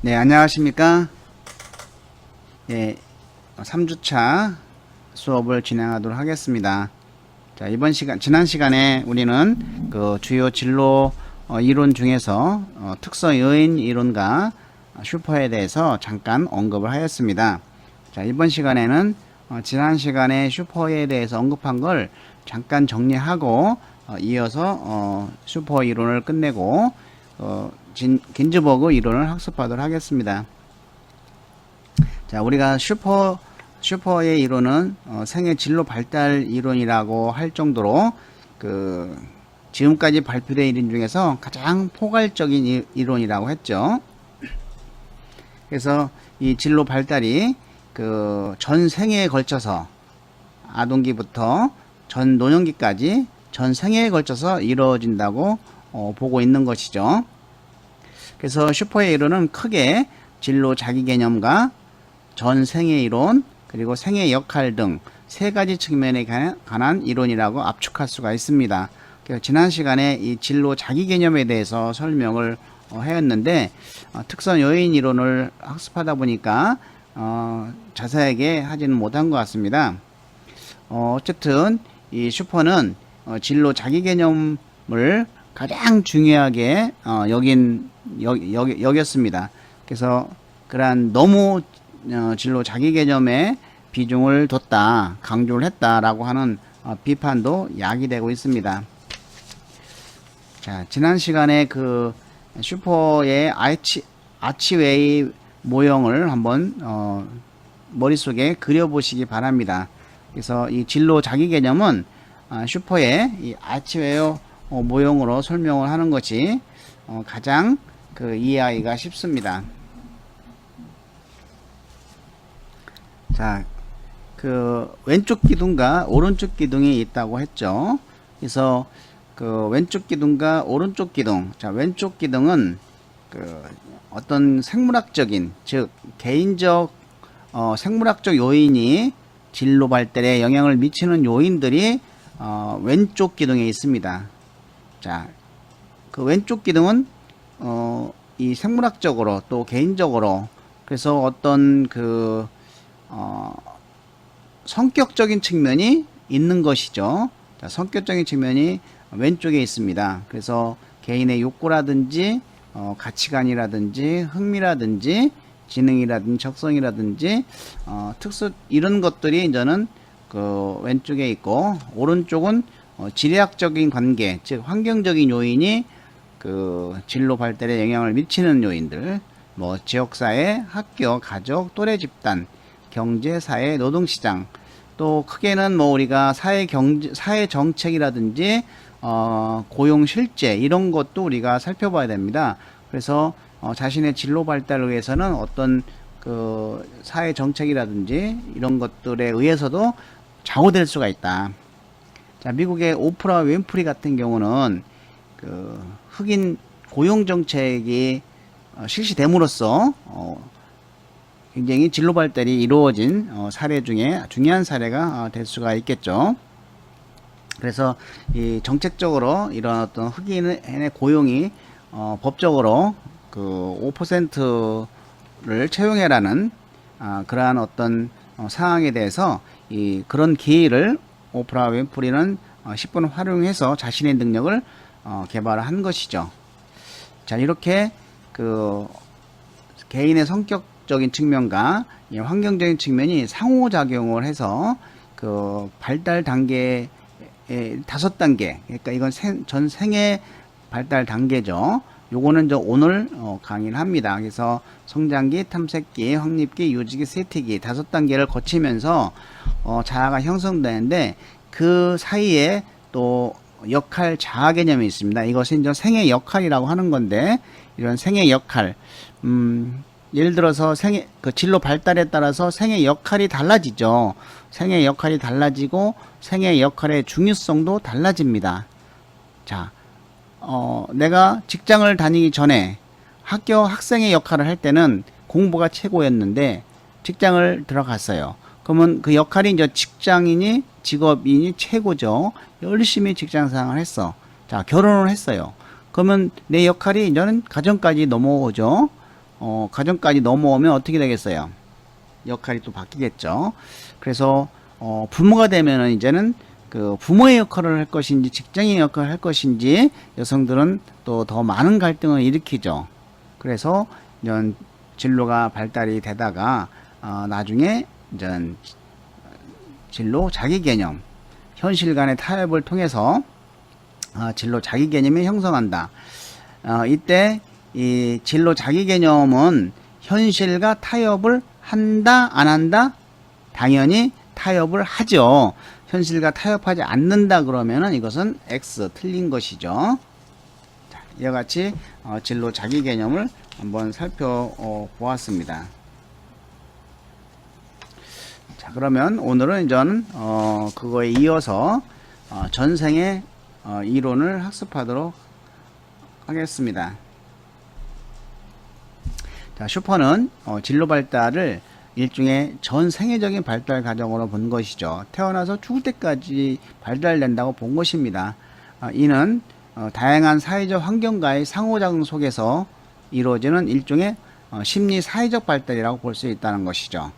네, 안녕하십니까? 예, 3주차 수업을 진행하도록 하겠습니다. 자, 지난 시간에 우리는 그 주요 진로 이론 중에서 특성 요인 이론과 슈퍼에 대해서 잠깐 언급을 하였습니다. 자, 이번 시간에는 지난 시간에 슈퍼에 대해서 언급한 걸 잠깐 정리하고 이어서 슈퍼 이론을 끝내고 긴즈버그 이론을 학습하도록 하겠습니다. 자, 우리가 슈퍼의 이론은 생애 진로 발달 이론이라고 할 정도로 지금까지 발표된 이론 중에서 가장 포괄적인 이론이라고 했죠. 그래서 이 진로 발달이 전 생애에 걸쳐서 아동기부터 전 노년기까지 전 생애에 걸쳐서 이루어진다고 보고 있는 것이죠. 그래서 슈퍼의 이론은 크게 진로 자기 개념과 전 생애 이론 그리고 생애 역할 등 세 가지 측면에 관한 이론이라고 압축할 수가 있습니다. 그래서 지난 시간에 이 진로 자기 개념에 대해서 설명을 하였는데 특성 요인 이론을 학습하다 보니까 자세하게 하지는 못한 것 같습니다. 어쨌든 이 슈퍼는 진로 자기 개념을 가장 중요하게 여겼습니다. 그래서 그러한 너무 진로 자기 개념에 비중을 뒀다, 강조를 했다라고 하는 비판도 야기되고 있습니다. 자, 지난 시간에 슈퍼의 아치웨이 모형을 한번 머릿속에 그려보시기 바랍니다. 그래서 이 진로 자기 개념은 슈퍼의 이 아치웨이 모형으로 설명을 하는 것이 가장 이해하기가 쉽습니다. 자, 왼쪽 기둥과 오른쪽 기둥이 있다고 했죠. 그래서 왼쪽 기둥과 오른쪽 기둥, 자, 왼쪽 기둥은 어떤 생물학적인, 즉 개인적 생물학적 요인이 진로 발달에 영향을 미치는 요인들이 왼쪽 기둥에 있습니다. 자, 왼쪽 기둥은 이 생물학적으로 또 개인적으로 그래서 어떤 성격적인 측면이 있는 것이죠. 자, 성격적인 측면이 왼쪽에 있습니다. 그래서 개인의 욕구라든지 가치관이라든지 흥미라든지 지능이라든지 적성이라든지 특수 이런 것들이 이제는 왼쪽에 있고 오른쪽은 지리학적인 관계, 즉 환경적인 요인이 진로 발달에 영향을 미치는 요인들, 뭐 지역사회, 학교, 가족, 또래 집단, 경제, 사회, 노동시장, 또 크게는 뭐 우리가 사회 정책이라든지 고용 실제 이런 것도 우리가 살펴봐야 됩니다. 그래서 자신의 진로 발달을 위해서는 어떤 사회 정책이라든지 이런 것들에 의해서도 좌우될 수가 있다. 자, 미국의 오프라 윈프리 같은 경우는 흑인 고용 정책이 실시됨으로써 굉장히 진로 발달이 이루어진 사례 중에 중요한 사례가 될 수가 있겠죠. 그래서 이 정책적으로 이런 어떤 흑인의 고용이 법적으로 5%를 채용해라는 그러한 어떤 상황에 대해서 그런 기회를 오프라 윈프리는 10분 활용해서 자신의 능력을 개발한 것이죠. 자, 이렇게 개인의 성격적인 측면과 환경적인 측면이 상호작용을 해서 발달 단계의 5단계, 그러니까 이건 전 생애 발달 단계죠. 요거는 이제 오늘 강의를 합니다. 그래서 성장기, 탐색기, 확립기, 유지기, 쇠퇴기 5단계를 거치면서 자아가 형성되는데 그 사이에 또 역할 자아 개념이 있습니다. 이것은 이제 생애 역할이라고 하는 건데 이런 생애 역할, 예를 들어서 진로 발달에 따라서 생애 역할이 달라지죠. 생애 역할이 달라지고 생애 역할의 중요성도 달라집니다. 자, 내가 직장을 다니기 전에 학생의 역할을 할 때는 공부가 최고였는데 직장을 들어갔어요. 그러면 그 역할이 이제 직업인이 최고죠. 열심히 직장 생활을 했어. 자, 결혼을 했어요. 그러면 내 역할이 이제는 가정까지 넘어오죠. 과정까지 넘어오면 어떻게 되겠어요? 역할이 또 바뀌겠죠. 그래서 부모가 되면은 이제는 그 부모의 역할을 할 것인지 직장인의 역할을 할 것인지 여성들은 또 더 많은 갈등을 일으키죠. 그래서 이런 진로가 발달이 되다가 나중에 이제 진로 자기 개념, 현실 간의 타협을 통해서 진로 자기 개념이 형성한다. 이때 이 진로 자기 개념은 현실과 타협을 한다, 안 한다? 당연히 타협을 하죠. 현실과 타협하지 않는다 그러면은 이것은 X, 틀린 것이죠. 자, 이와 같이 진로 자기 개념을 한번 살펴보았습니다. 자, 그러면 오늘은 저는 그거에 이어서 전생의 이론을 학습하도록 하겠습니다. 자, 슈퍼는 진로 발달을 일종의 전 생애적인 발달 과정으로 본 것이죠. 태어나서 죽을 때까지 발달된다고 본 것입니다. 이는 다양한 사회적 환경과의 상호작용 속에서 이루어지는 일종의 심리 사회적 발달이라고 볼 수 있다는 것이죠.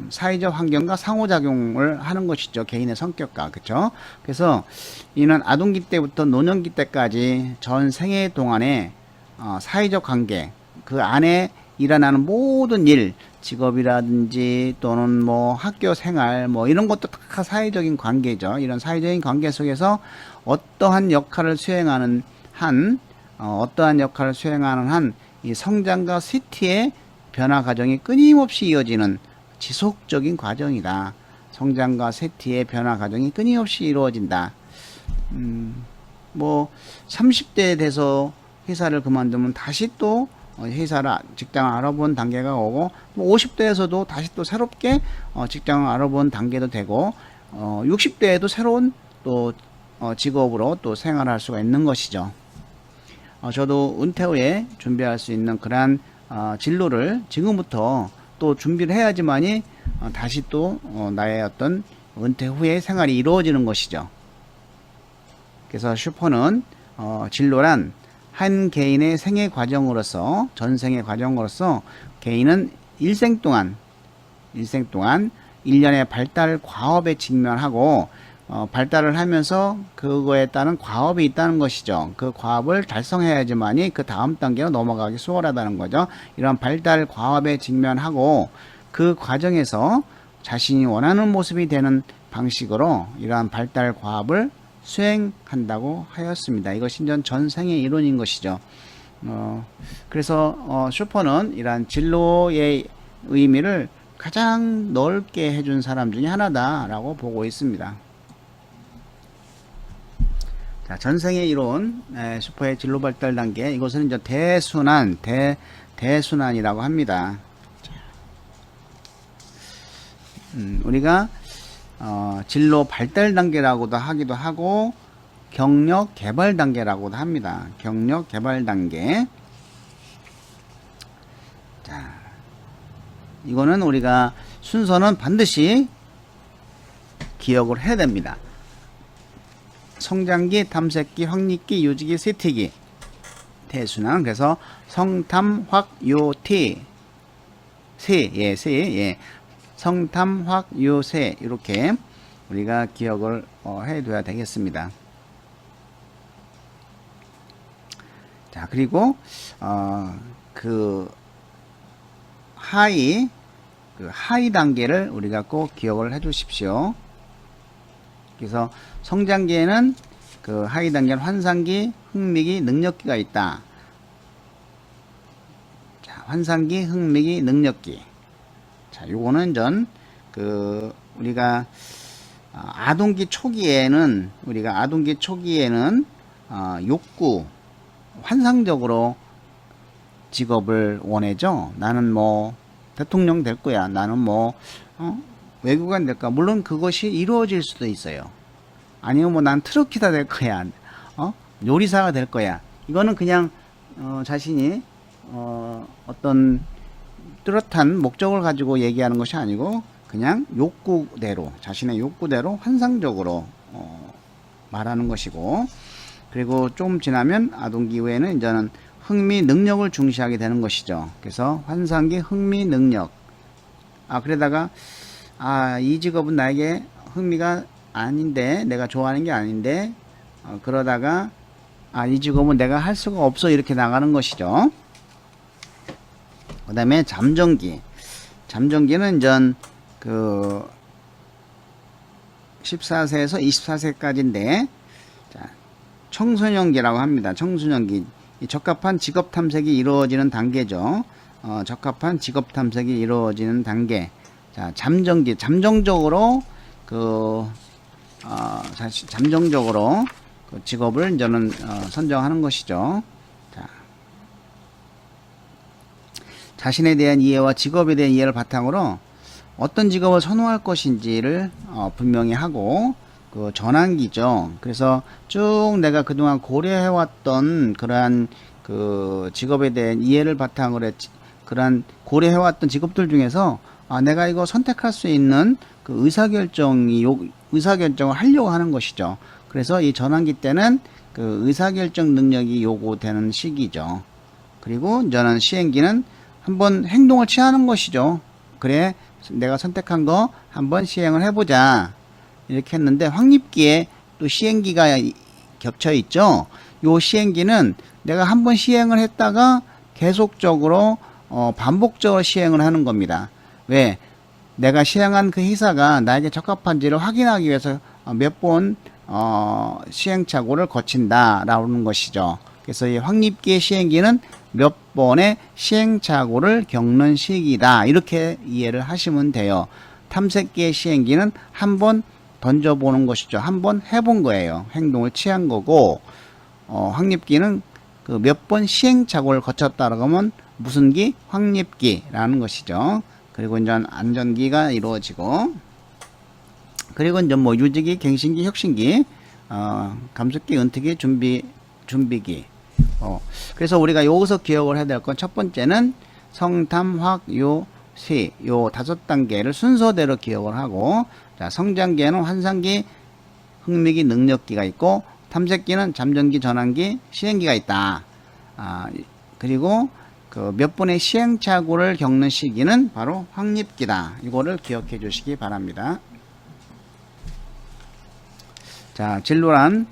사회적 환경과 상호작용을 하는 것이죠. 개인의 성격과. 그렇죠? 그래서 이는 아동기 때부터 노년기 때까지 전 생애 동안에 사회적 관계, 그 안에 일어나는 모든 일, 직업이라든지 또는 뭐 학교 생활 뭐 이런 것도 다 사회적인 관계죠. 이런 사회적인 관계 속에서 어떠한 역할을 수행하는 한 이 성장과 쇠퇴의 변화 과정이 끊임없이 이어지는 지속적인 과정이다. 성장과 쇠퇴의 변화 과정이 끊임없이 이루어진다. 뭐 30대 돼서 회사를 그만두면 다시 또 직장을 알아본 단계가 오고, 50대에서도 다시 또 새롭게 직장을 알아본 단계도 되고, 60대에도 새로운 또 직업으로 또 생활할 수가 있는 것이죠. 저도 은퇴 후에 준비할 수 있는 그러한 진로를 지금부터 또 준비를 해야지만이 다시 또 나의 어떤 은퇴 후의 생활이 이루어지는 것이죠. 그래서 슈퍼는 진로란 한 개인의 생애 과정으로서, 전생의 과정으로서 개인은 일생 동안 일련의 발달 과업에 직면하고 발달을 하면서 그거에 따른 과업이 있다는 것이죠. 그 과업을 달성해야지만이 그 다음 단계로 넘어가기 수월하다는 거죠. 이런 발달 과업에 직면하고 그 과정에서 자신이 원하는 모습이 되는 방식으로 이러한 발달 과업을 수행한다고 하였습니다. 이것이 전생의 이론인 것이죠. 그래서 슈퍼는 이러한 진로의 의미를 가장 넓게 해준 사람 중에 하나다라고 보고 있습니다. 자, 전생의 이론, 슈퍼의 진로 발달 단계, 이것은 이제 대순환이라고 합니다. 우리가 진로 발달 단계라고도 하기도 하고 경력 개발 단계라고도 합니다. 경력 개발 단계. 자, 이거는 우리가 순서는 반드시 기억을 해야 됩니다. 성장기, 탐색기, 확립기, 유지기, 쇠퇴기. 대순환. 그래서 성탐, 확, 요, 티. 성탐, 확, 요, 세. 이렇게 우리가 기억을 해둬야 되겠습니다. 자, 그리고 그 하이 단계를 우리가 꼭 기억을 해 주십시오. 그래서 성장기에는 그 하이 단계는 환상기, 흥미기, 능력기가 있다. 자, 환상기, 흥미기, 능력기. 자, 요거는 우리가 아동기 초기에는 욕구, 환상적으로 직업을 원해죠. 나는 뭐 대통령 될 거야. 나는 뭐 외교관 될 거야. 물론 그것이 이루어질 수도 있어요. 아니면 뭐 난 트럭키다 될 거야. 요리사가 될 거야. 이거는 그냥 자신이 어떤 뚜렷한 목적을 가지고 얘기하는 것이 아니고 그냥 욕구대로, 자신의 욕구대로 환상적으로 말하는 것이고, 그리고 좀 지나면 아동기 후에는 이제는 흥미, 능력을 중시하게 되는 것이죠. 그래서 환상기, 흥미, 능력. 그러다가 이 직업은 나에게 흥미가 아닌데, 내가 좋아하는 게 아닌데, 그러다가 이 직업은 내가 할 수가 없어, 이렇게 나가는 것이죠. 그 다음에 잠정기. 잠정기는 전 14세에서 24세까지인데, 청소년기라고 합니다. 청소년기. 적합한 직업 탐색이 이루어지는 단계죠. 적합한 직업 탐색이 이루어지는 단계. 자, 잠정기. 잠정적으로 잠정적으로 그 직업을 저는 선정하는 것이죠. 자, 자신에 대한 이해와 직업에 대한 이해를 바탕으로 어떤 직업을 선호할 것인지를 분명히 하고, 그 전환기죠. 그래서 쭉 내가 그동안 고려해왔던 그러한 그 직업에 대한 이해를 바탕으로 그러한 고려해왔던 직업들 중에서 내가 이거 선택할 수 있는 그 의사결정을 하려고 하는 것이죠. 그래서 이 전환기 때는 그 의사결정 능력이 요구되는 시기죠. 그리고 저는 시행기는 한번 행동을 취하는 것이죠. 그래, 내가 선택한 거 한번 시행을 해보자, 이렇게 했는데, 확립기에 또 시행기가 겹쳐 있죠. 요 시행기는 내가 한번 시행을 했다가 계속적으로 반복적으로 시행을 하는 겁니다. 왜? 내가 시행한 그 희사가 나에게 적합한지를 확인하기 위해서 몇 번 시행착오를 거친다라는 것이죠. 그래서 이 확립기의 시행기는 몇 번의 시행착오를 겪는 시기다, 이렇게 이해를 하시면 돼요. 탐색기의 시행기는 한번 던져보는 것이죠. 한번 해본 거예요. 행동을 취한 거고, 확립기는 그 몇 번 시행착오를 거쳤다라고 하면 무슨 기? 확립기라는 것이죠. 그리고 이제 안전기가 이루어지고, 그리고 이제 뭐 유지기, 갱신기, 혁신기, 감속기, 은퇴기, 준비기. 그래서 우리가 여기서 기억을 해야 될 건, 첫 번째는 성탐, 확, 유, 시, 요 5단계를 순서대로 기억을 하고, 자, 성장기에는 환상기, 흥미기, 능력기가 있고, 탐색기는 잠정기, 전환기, 시행기가 있다. 그리고 그 몇 번의 시행착오를 겪는 시기는 바로 확립기다. 이거를 기억해 주시기 바랍니다. 자, 진로란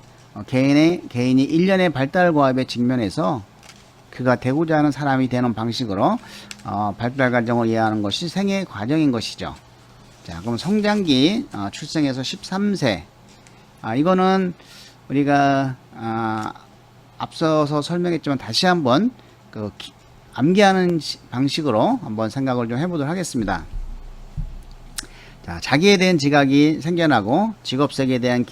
개인이 일련의 발달 과업에 직면해서 그가 되고자 하는 사람이 되는 방식으로 발달 과정을 이해하는 것이 생애 과정인 것이죠. 자, 그럼 성장기, 출생에서 13세. 이거는 우리가 앞서서 설명했지만 다시 한번 암기하는 방식으로 한번 생각을 좀 해보도록 하겠습니다. 자, 자기에 대한 지각이 생겨나고 직업색에 대한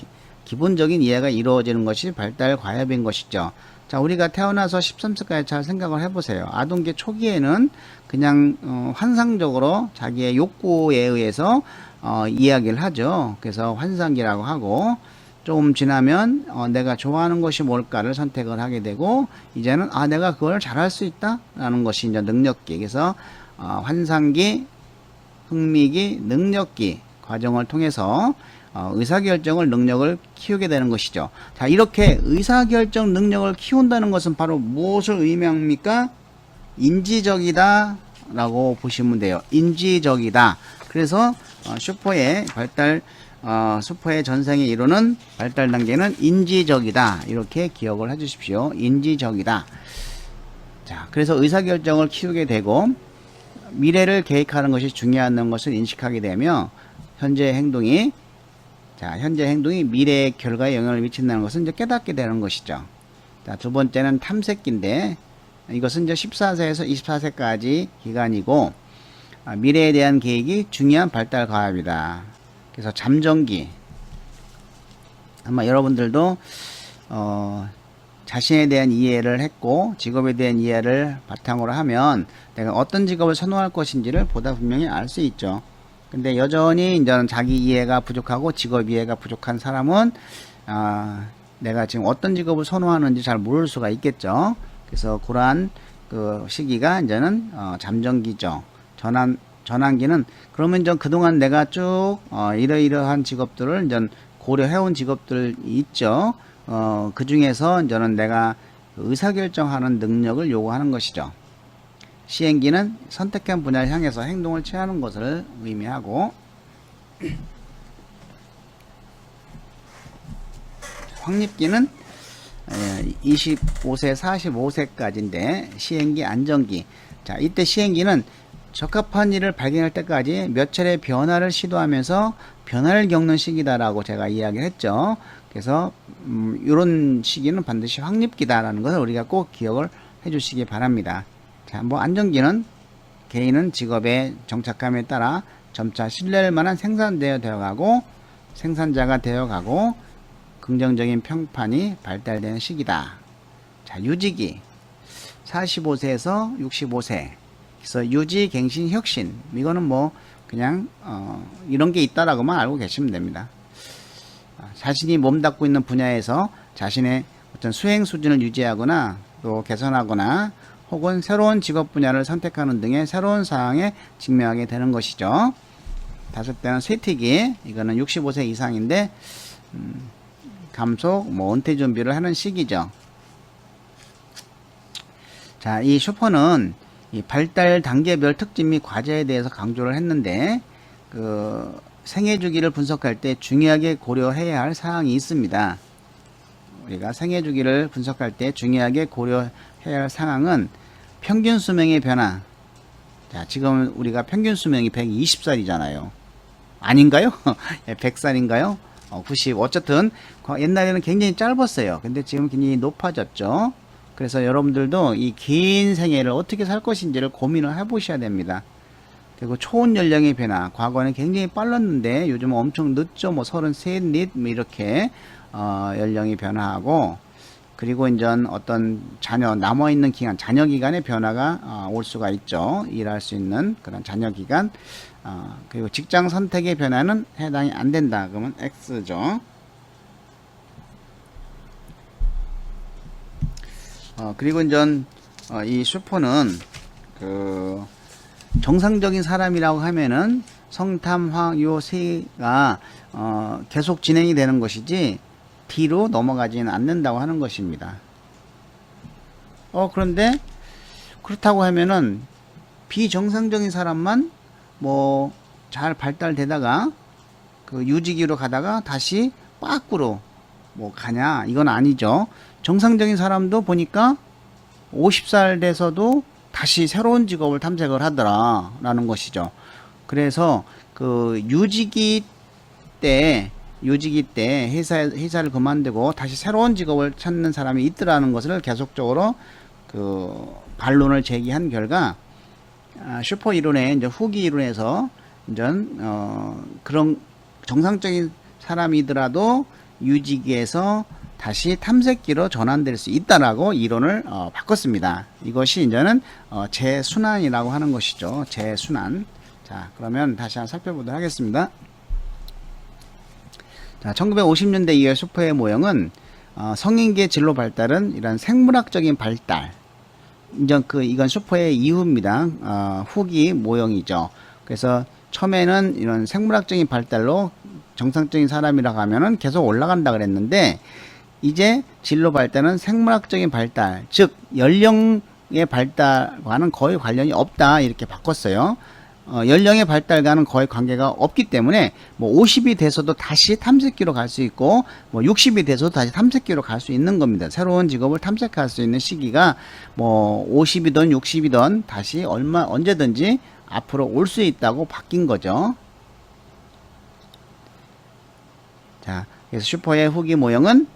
기본적인 이해가 이루어지는 것이 발달 과업인 것이죠. 자, 우리가 태어나서 13세까지 잘 생각을 해보세요. 아동기 초기에는 그냥 환상적으로 자기의 욕구에 의해서 이야기를 하죠. 그래서 환상기라고 하고, 좀 지나면 내가 좋아하는 것이 뭘까를 선택을 하게 되고, 이제는 내가 그걸 잘할 수 있다 라는 것이 이제 능력기. 그래서 환상기, 흥미기, 능력기 과정을 통해서 의사결정을, 능력을 키우게 되는 것이죠. 자, 이렇게 의사결정 능력을 키운다는 것은 바로 무엇을 의미합니까? 인지적이다 라고 보시면 돼요. 인지적이다. 그래서 슈퍼의 전생에 이루는 발달 단계는 인지적이다, 이렇게 기억을 해 주십시오. 인지적이다. 자, 그래서 의사결정을 키우게 되고, 미래를 계획하는 것이 중요하다는 것을 인식하게 되며, 현재 행동이 미래의 결과에 영향을 미친다는 것은 이제 깨닫게 되는 것이죠. 자, 두 번째는 탐색기인데, 이것은 이제 14세에서 24세까지 기간이고, 미래에 대한 계획이 중요한 발달 과업이다. 그래서 잠정기. 아마 여러분들도 자신에 대한 이해를 했고, 직업에 대한 이해를 바탕으로 하면 내가 어떤 직업을 선호할 것인지를 보다 분명히 알 수 있죠. 근데 여전히 이제는 자기 이해가 부족하고 직업 이해가 부족한 사람은 내가 지금 어떤 직업을 선호하는지 잘 모를 수가 있겠죠. 그래서 그러한 그 시기가 이제는 잠정기죠. 전환기는, 그러면 좀 그동안 내가 쭉 이러이러한 직업들을 이제 고려해온 직업들 있죠. 그 중에서 이제는 내가 의사결정하는 능력을 요구하는 것이죠. 시행기는 선택한 분야를 향해서 행동을 취하는 것을 의미하고, 확립기는 25세, 45세까지인데 시행기, 안정기. 자, 이때 시행기는 적합한 일을 발견할 때까지 몇 차례 변화를 시도하면서 변화를 겪는 시기다라고 제가 이야기를 했죠. 그래서 이런 시기는 반드시 확립기다라는 것을 우리가 꼭 기억을 해주시기 바랍니다. 자, 뭐 안정기는 개인은 직업의 정착감에 따라 점차 신뢰할 만한 생산자가 되어가고 긍정적인 평판이 발달되는 시기다. 자, 유지기 45세에서 65세. 그래서 유지, 갱신, 혁신. 이거는 뭐 그냥 이런 게 있다라고만 알고 계시면 됩니다. 자신이 몸담고 있는 분야에서 자신의 어떤 수행 수준을 유지하거나 또 개선하거나 혹은 새로운 직업 분야를 선택하는 등의 새로운 사항에 직면하게 되는 것이죠. 다섯째는 쇠퇴기. 이거는 65세 이상인데 감속, 은퇴 준비를 하는 시기죠. 자, 이 슈퍼는 이 발달 단계별 특징 및 과제에 대해서 강조를 했는데, 생애 주기를 분석할 때 중요하게 고려해야 할 사항이 있습니다. 우리가 생애 주기를 분석할 때 중요하게 고려해야 할 상황은 평균 수명의 변화. 자, 지금 우리가 평균 수명이 120살이잖아요. 아닌가요? 100살인가요? 90. 어쨌든 옛날에는 굉장히 짧았어요. 근데 지금 굉장히 높아졌죠. 그래서 여러분들도 이 긴 생애를 어떻게 살 것인지를 고민을 해보셔야 됩니다. 그리고 초혼 연령의 변화. 과거에는 굉장히 빨랐는데 요즘은 엄청 늦죠. 뭐 33, 넷 이렇게 연령이 변화하고, 그리고 이제 어떤 남아있는 기간, 자녀 기간의 변화가 올 수가 있죠. 일할 수 있는 그런 자녀 기간. 그리고 직장 선택의 변화는 해당이 안 된다. 그러면 X죠. 그리고 이제 이 슈퍼는 정상적인 사람이라고 하면은 성탐, 요 세가 계속 진행이 되는 것이지 뒤로 넘어가지는 않는다고 하는 것입니다. 그런데 그렇다고 하면은 비정상적인 사람만 뭐 잘 발달되다가 유지기로 가다가 다시 빠꾸로 뭐 가냐, 이건 아니죠. 정상적인 사람도 보니까 50살 돼서도 다시 새로운 직업을 탐색을 하더라 라는 것이죠. 그래서 유지기 때 회사를 그만두고 다시 새로운 직업을 찾는 사람이 있더라는 것을 계속적으로 반론을 제기한 결과, 슈퍼 이론의 이제 후기 이론에서 이제 그런 정상적인 사람이더라도 유지기에서 다시 탐색기로 전환될 수 있다라고 이론을 바꿨습니다. 이것이 이제는 재순환이라고 하는 것이죠. 재순환. 자, 그러면 다시 한번 살펴보도록 하겠습니다. 자, 1950년대 이후 슈퍼의 모형은 성인기의 진로 발달은 이런 생물학적인 발달. 이건 슈퍼의 이후입니다. 후기 모형이죠. 그래서 처음에는 이런 생물학적인 발달로 정상적인 사람이라고 하면은 계속 올라간다 그랬는데, 이제 진로 발달은 생물학적인 발달, 즉 연령의 발달과는 거의 관련이 없다 이렇게 바꿨어요. 연령의 발달과는 거의 관계가 없기 때문에 뭐 50이 돼서도 다시 탐색기로 갈 수 있고, 뭐 60이 돼서도 다시 탐색기로 갈 수 있는 겁니다. 새로운 직업을 탐색할 수 있는 시기가 뭐 50이든 60이든 다시 언제든지 앞으로 올 수 있다고 바뀐 거죠. 자, 그래서 슈퍼의 후기 모형은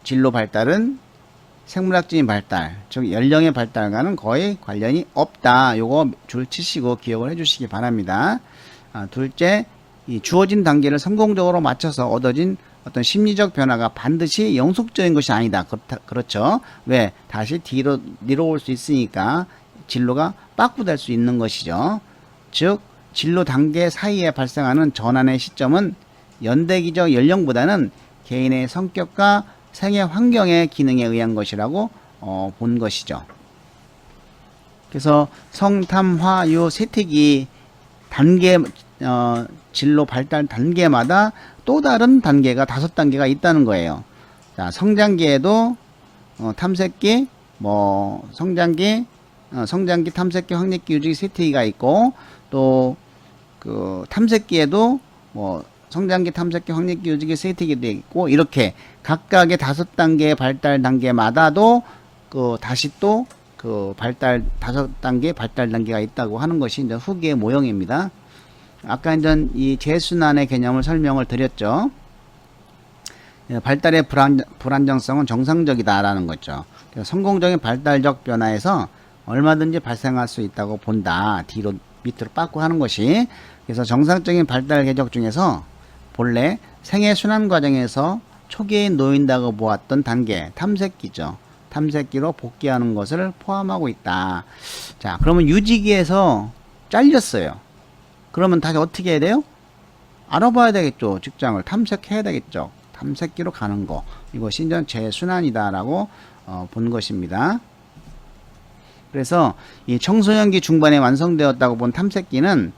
진로 발달은 생물학적인 발달, 즉 연령의 발달과는 거의 관련이 없다. 요거 줄 치시고 기억을 해주시기 바랍니다. 둘째, 이 주어진 단계를 성공적으로 맞춰서 얻어진 어떤 심리적 변화가 반드시 영속적인 것이 아니다. 그렇죠. 왜? 다시 뒤로 올 수 있으니까 진로가 빠꾸될 수 있는 것이죠. 즉 진로 단계 사이에 발생하는 전환의 시점은 연대기적 연령보다는 개인의 성격과 생애 환경의 기능에 의한 것이라고 본 것이죠. 그래서 성탐화 요 세태기 단계 진로 발달 단계마다 또 다른 단계가 5단계가 있다는 거예요. 자, 성장기에도 탐색기, 뭐 성장기, 성장기, 탐색기, 확립기, 유지기, 세트기가 있고, 또 그 탐색기에도 뭐 성장기, 탐색기, 확립기, 유지기, 세트기도 있고, 이렇게 각각의 5단계의 발달 단계마다도 그 다시 또 그 발달 5단계 발달 단계가 있다고 하는 것이 이제 후기의 모형입니다. 아까 이제 이 재순환의 개념을 설명을 드렸죠. 발달의 불안정성은 정상적이다라는 거죠. 성공적인 발달적 변화에서 얼마든지 발생할 수 있다고 본다. 뒤로 밑으로 빠꾸 하는 것이. 그래서 정상적인 발달 궤적 중에서 본래 생애 순환 과정에서 초기에 놓인다고 보았던 단계, 탐색기죠. 탐색기로 복귀하는 것을 포함하고 있다. 자, 그러면 유지기에서 잘렸어요. 그러면 다시 어떻게 해야 돼요? 알아봐야 되겠죠. 직장을 탐색해야 되겠죠. 탐색기로 가는 거. 이것이 이제 재순환이다라고 본 것입니다. 그래서 이 청소년기 중반에 완성되었다고 본 탐색기는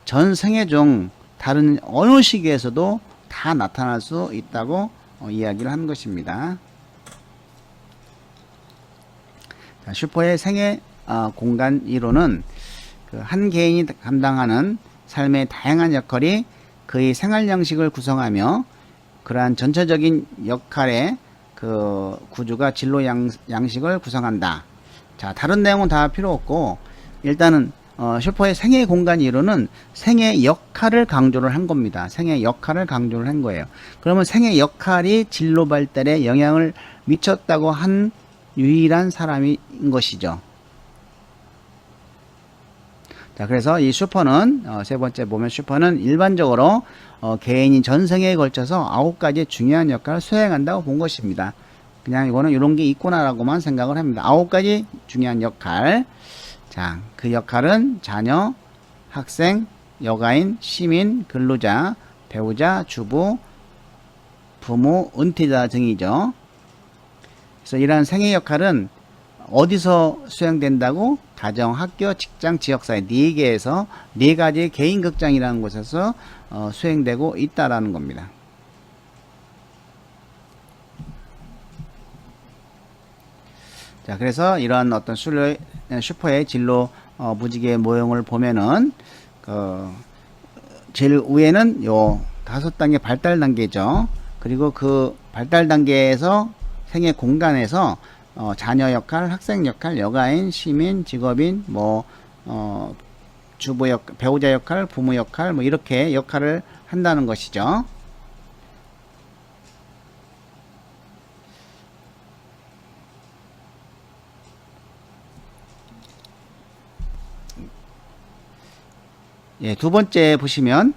전 생애 중 다른 어느 시기에서도 다 나타날 수 있다고 이야기를 한 것입니다. 자, 슈퍼의 생애 공간 이론은 그 한 개인이 감당하는 삶의 다양한 역할이 그의 생활 양식을 구성하며 그러한 전체적인 역할의 그 구조가 진로 양식을 구성한다. 자, 다른 내용은 다 필요 없고 일단은 슈퍼의 생애 공간 이론은 생애 역할을 강조를 한 겁니다. 생애 역할을 강조를 한 거예요. 그러면 생애 역할이 진로 발달에 영향을 미쳤다고 한 유일한 사람인 것이죠. 자, 그래서 이 슈퍼는 세 번째 보면 슈퍼는 일반적으로 개인이 전생에 걸쳐서 9가지 중요한 역할을 수행한다고 본 것입니다. 그냥 이거는 이런 게 있구나라고만 생각을 합니다. 9가지 중요한 역할. 자, 그 역할은 자녀, 학생, 여가인, 시민, 근로자, 배우자, 주부, 부모, 은퇴자 등이죠. 그래서 이러한 생애 역할은 어디서 수행된다고? 가정, 학교, 직장, 지역사회 4개에서 4가지의 개인 극장이라는 곳에서 수행되고 있다라는 겁니다. 자, 그래서 이러한 어떤 슈퍼의 진로 무지개 모형을 보면은 제일 위에는 요 5단계 발달 단계죠. 그리고 그 발달 단계에서 생애 공간에서 자녀 역할, 학생 역할, 여가인, 시민, 직업인, 뭐 주부 역할, 배우자 역할, 부모 역할, 뭐 이렇게 역할을 한다는 것이죠. 예, 두 번째 보시면,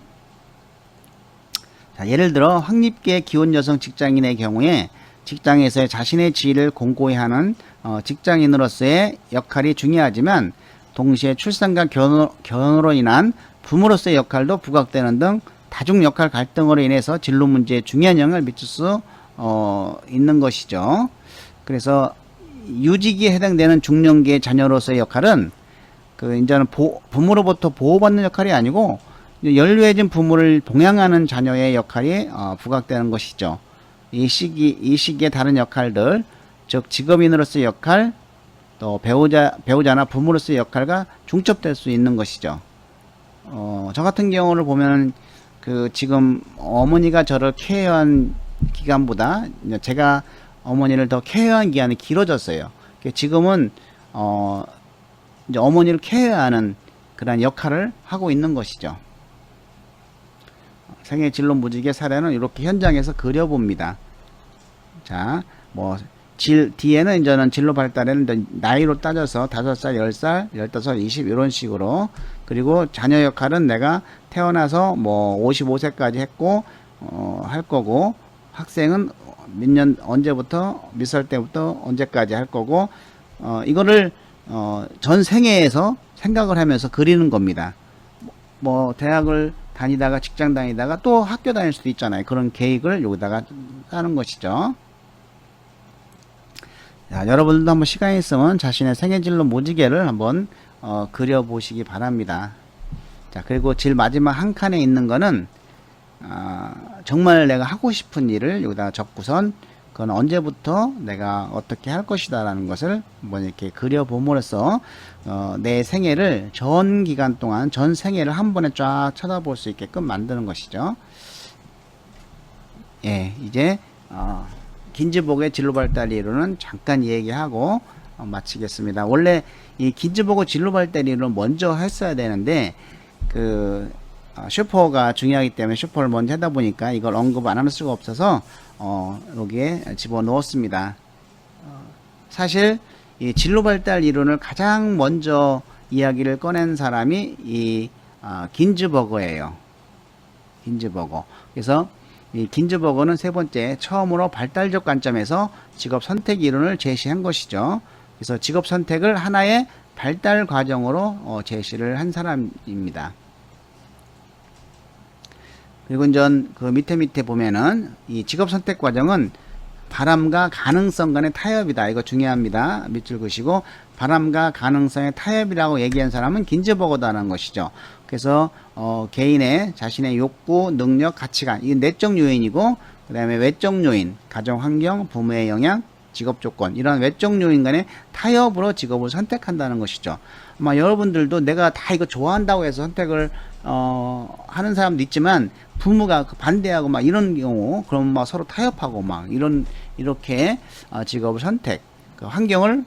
자, 예를 들어 확립계 기혼 여성 직장인의 경우에 직장에서의 자신의 지위를 공고히 하는 직장인으로서의 역할이 중요하지만 동시에 출산과 결혼으로 인한 부모로서의 역할도 부각되는 등 다중 역할 갈등으로 인해서 진로 문제에 중요한 영향을 미칠 수 있는 것이죠. 그래서 유직에 해당되는 중년기의 자녀로서의 역할은 이제는 부모로부터 보호받는 역할이 아니고 연루해진 부모를 봉양하는 자녀의 역할이 부각되는 것이죠. 이 시기의 다른 역할들, 즉 직업인으로서의 역할, 또 배우자나 부모로서의 역할과 중첩될 수 있는 것이죠. 저 같은 경우를 보면 지금 어머니가 저를 케어한 기간보다 제가 어머니를 더 케어한 기간이 길어졌어요. 지금은 이제 어머니를 케어하는 그런 역할을 하고 있는 것이죠. 생애 진로 무지개 사례는 이렇게 현장에서 그려봅니다. 자, 뒤에는 이제는 진로 발달에는 나이로 따져서 5살, 10살, 15, 20 이런 식으로. 그리고 자녀 역할은 내가 태어나서 55세까지 했고 할 거고, 학생은 언제부터 몇 살 때부터 언제까지 할 거고, 이거를 전 생애에서 생각을 하면서 그리는 겁니다. 대학을 다니다가 직장 다니다가 또 학교 다닐 수도 있잖아요. 그런 계획을 여기다가 짜는 것이죠. 자, 여러분들도 한번 시간이 있으면 자신의 생애진로 무지개를 한번 그려보시기 바랍니다. 자, 그리고 제일 마지막 한 칸에 있는 거는 정말 내가 하고 싶은 일을 여기다가 적고선 그건 언제부터 내가 어떻게 할 것이다 라는 것을 한번 이렇게 그려봄으로써 내 생애를 전 기간 동안 전 생애를 한 번에 쫙 쳐다볼 수 있게끔 만드는 것이죠. 예, 이제 긴즈보그의 진로발달 이론은 잠깐 얘기하고 마치겠습니다. 원래 이 긴즈보그 진로발달 이론을 먼저 했어야 되는데 슈퍼가 중요하기 때문에 슈퍼를 먼저 하다 보니까 이걸 언급 안 할 수가 없어서 여기에 집어넣었습니다. 사실 이 진로발달 이론을 가장 먼저 이야기를 꺼낸 사람이 이 긴즈버그예요. 긴즈버그. 그래서 이 긴즈버그는 세 번째 처음으로 발달적 관점에서 직업 선택 이론을 제시한 것이죠. 그래서 직업 선택을 하나의 발달 과정으로 제시를 한 사람입니다. 그리고 그 밑에 보면은 이 직업 선택 과정은 바람과 가능성 간의 타협이다. 이거 중요합니다. 밑줄 그시고 바람과 가능성의 타협이라고 얘기한 사람은 긴즈버그다라는 것이죠. 그래서 개인의 자신의 욕구, 능력, 가치관, 이 내적 요인이고 그 다음에 외적 요인, 가정 환경, 부모의 영향, 직업 조건, 이런 외적 요인 간의 타협으로 직업을 선택한다는 것이죠. 아마 여러분들도 내가 다 이거 좋아한다고 해서 선택을 하는 사람도 있지만 부모가 반대하고 막 이런 경우 그럼 막 서로 타협하고 막 이렇게 직업을 선택, 그 환경을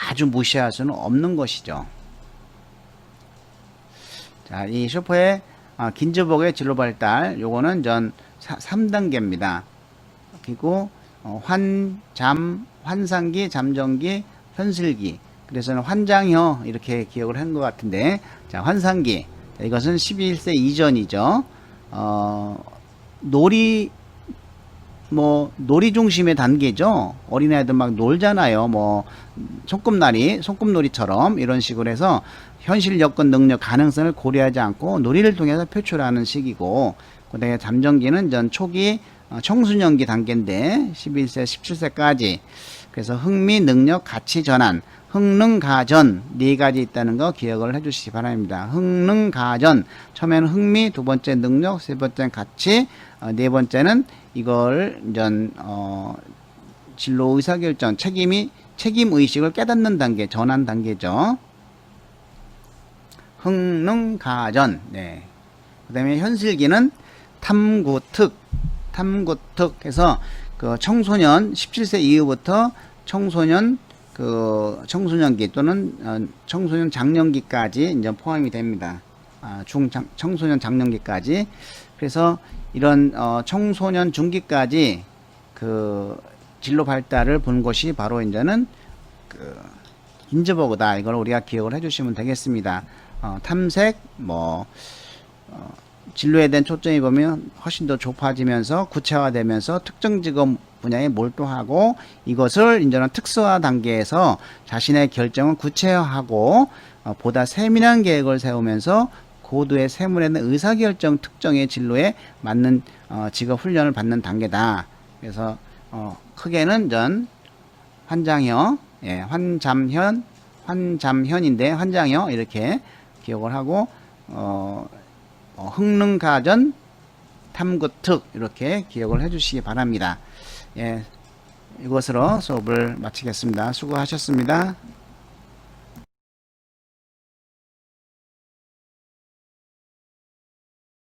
아주 무시할 수는 없는 것이죠. 자, 이 슈퍼의 긴즈버그의 진로 발달, 요거는 전 3단계입니다. 그리고 환상기, 잠정기, 현실기. 그래서는 환장혀 이렇게 기억을 한 것 같은데, 자, 환상기. 자, 이것은 11세 이전이죠. 놀이 중심의 단계죠. 어린아이들 막 놀잖아요. 소꿉놀이처럼 이런 식으로 해서 현실 여건, 능력, 가능성을 고려하지 않고 놀이를 통해서 표출하는 시기고, 그 다음에 잠정기는 전 초기 청소년기 단계인데 11세, 17세까지. 그래서 흥미, 능력, 가치 전환, 흥능, 가전 네 가지 있다는 거 기억을 해 주시기 바랍니다. 흥능, 가전, 처음에는 흥미, 두 번째 능력, 세 번째는 가치, 네 번째는 이걸 진로 의사결정, 책임 의식을 깨닫는 단계, 전환 단계죠. 흥능, 가전. 네. 그 다음에 현실기는 탐구특 해서 청소년 17세 이후부터 청소년기 또는 청소년 장년기까지 이제 포함이 됩니다. 청소년 장년기까지. 그래서 이런 청소년 중기까지 진로 발달을 본 것이 바로 이제는 긴즈버그다. 이걸 우리가 기억을 해주시면 되겠습니다. 탐색, 진로에 대한 초점이 보면 훨씬 더 좁아지면서 구체화되면서 특정 직업 분야에 몰두하고 이것을 이제는 특수화 단계에서 자신의 결정을 구체화하고 보다 세밀한 계획을 세우면서 고도의 세밀한 의사결정 특정의 진로에 맞는 직업 훈련을 받는 단계다. 그래서 크게는 환장혀, 예, 환잠현인데 환장혀 이렇게 기억을 하고 흥능가전, 탐구특 이렇게 기억을 해 주시기 바랍니다. 예, 이것으로 수업을 마치겠습니다. 수고하셨습니다.